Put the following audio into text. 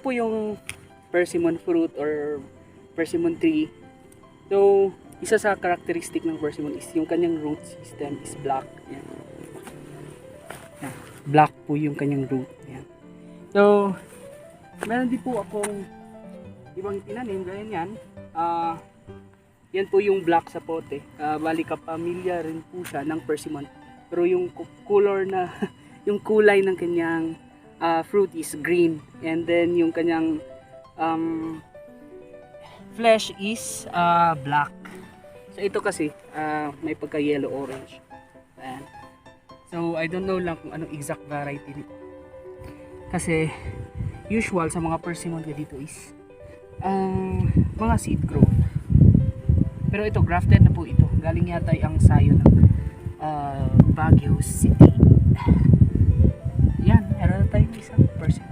po yung persimmon fruit or persimmon tree. So, isa sa characteristic ng persimmon is yung kanyang root system is black. Yan. Yan. Black po yung kanyang root. Yan. So, meron din po akong ibang tinanim, gaya yan. Yan po yung black sa pote. Bali kapamilya rin po siya ng persimmon. Pero yung color na, yung kulay ng kanyang fruit is green. And then yung kanyang flesh is black. So ito kasi may pagka yellow orange. Ayan. So I don't know lang kung anong exact variety nito. Kasi usual sa mga persimmon dito is mga seed growth. Pero ito grafted na po ito. Galing yata ang sayo ng Baguio City. Yan, meron na tayong isang persimmon.